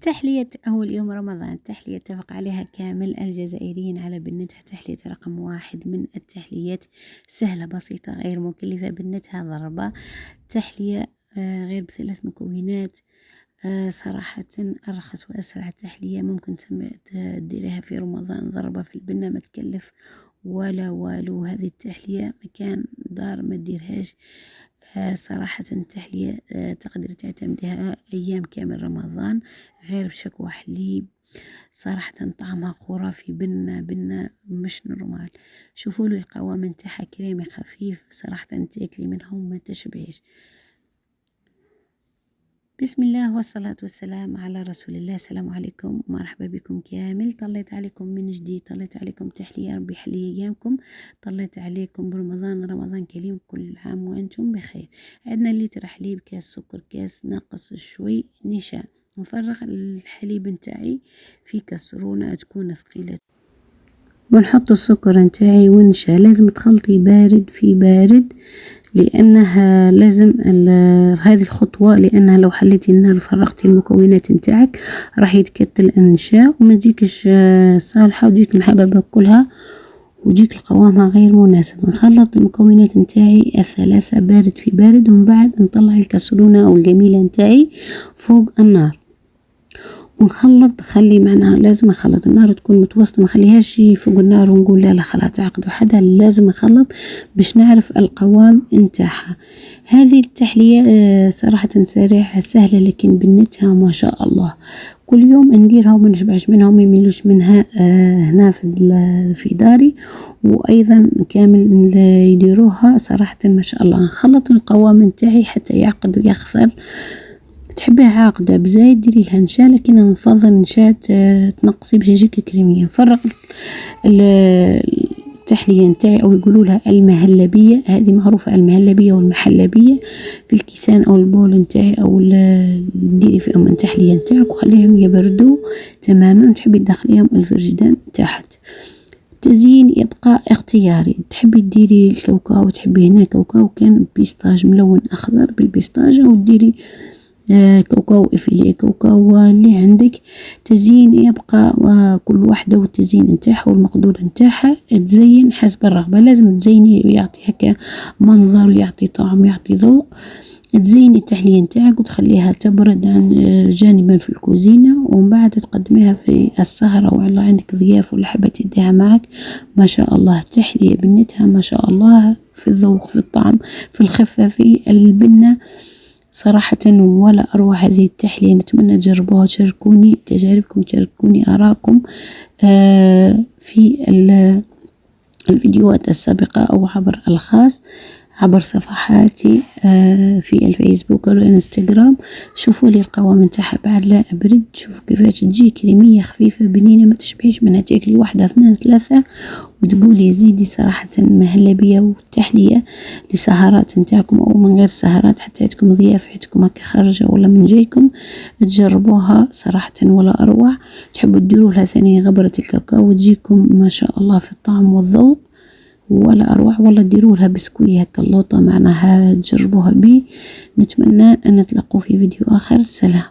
تحلية أول يوم رمضان، تحلية اتفق عليها كامل الجزائريين على بنتها. تحلية رقم 1 من التحليات، سهلة بسيطة غير مكلفة، بنتها ضربة. تحلية غير ب3 مكونات. صراحة أرخص وأسرع تحلية ممكن تديريها في رمضان، ضربة في البنة، ما تكلف ولا والو. هذه التحلية مكان دار ما تديرهاش. صراحة التحلية تقدر تعتمدها أيام كامل رمضان، غير بشكوى حليب. صراحة طعمها خرافي، بنة مش نورمال. شوفوا له القوام نتاعها كريمي خفيف، صراحة تاكلي منهم ما تشبعيش. بسم الله والصلاة والسلام على رسول الله. السلام عليكم، مرحبا بكم كامل. طليت عليكم من جديد، طليت عليكم تحلية، ربي يحلي ايامكم. طليت عليكم برمضان، رمضان كريم، كل عام وانتم بخير. عندنا لتر حليب، كاس سكر، كاس ناقص شوي نشا. نفرغ الحليب نتاعي في كسرونة تكون ثقيلة، ونحط السكر نتاعي والنشا. لازم تخلطي بارد في بارد، لانها لازم هذه الخطوة، لانها لو حليتي النار وفرغتي المكونات نتاعك راح يتكتل النشا وما تجيكش صالحة وتجيك محببة كلها وتجيك قوامها غير مناسب. نخلط المكونات نتاعي الثلاثة بارد في بارد، ومن بعد نطلع الكسرونة او الجميلة نتاعي فوق النار ونخلط. خلي معنا، لازم نخلط النار تكون متوسطة، ما نخليهاش فوق النار ونقول لا خلاص تعقد وحدها. لازم نخلط باش نعرف القوام نتاعها. هذه التحلية صراحة سريعة سهلة، لكن بنتها ما شاء الله كل يوم نديرها وما نشبعش منها وما يملوش منها. هنا في داري وايضا كامل يديروها صراحة ما شاء الله. نخلط القوام نتاعي حتى يعقد ويخثر. تحبيها عاقدة بزايد ديري لها نشا، لكن انا نفضل نشا تنقصي باش تجيك كريمية. نفرغ التحلية نتاعي، او يقولوا لها المهلبية، هذه معروفة المهلبية والمحلبية، في الكيسان او البول نتاعي او ديري فيهم التحلية نتاعك وخليهم يبردوا تماما. وتحبي تدخليهم الفريجيدان تحت. التزيين يبقى اختياري، تحبي تديري الكاوكاو، تحبي هنا كاوكاو كان بيستاج ملون اخضر بالبيستاج، او تديري كاوكاو افيلي، كاوكاو اللي عندك. تزيين يبقى كل واحدة والتزيين نتاعها والمقدور نتاعها، تزين حسب الرغبة. لازم تزيني ويعطي هكا منظر ويعطي طعم ويعطي ذوق. تزيني التحلية نتاعك وتخليها تبرد عن جانبا في الكوزينة، ومن بعد تقدميها في السهرة ولا عندك ضياف ولا حابة تديها معك. ما شاء الله تحلية بنتها ما شاء الله، في الذوق، في الطعم، في الخفة، في البنة، صراحة ولا أروع هذه التحلية. نتمنى تجربوها، تشاركوني تجاربكم، تشاركوني آراءكم في الفيديوهات السابقة أو عبر الخاص، عبر صفحاتي في الفيسبوك والانستغرام. شوفوا لي القوام نتاعها بعد لا أبرد، شوفوا كيفاش تجي كريمية خفيفة بنينة ما تشبعيش منها، تاكلي واحدة 2 3 وتقولي زيدي. صراحة مهلبية وتحلية لسهرات نتاعكم او من غير سهرات، حتى عندكم ضياف، عندكم هكا خارجة ولا من جايكم، تجربوها صراحة ولا أروع. تحبوا تديروا لها ثاني غبرة الكاكاو وتجيكم ما شاء الله في الطعم والذوق ولا أروع. ولا ديروا لها بسكوي هكا اللوطة معناها تجربوها بي. نتمنى أن نتلاقوا في فيديو آخر. سلام.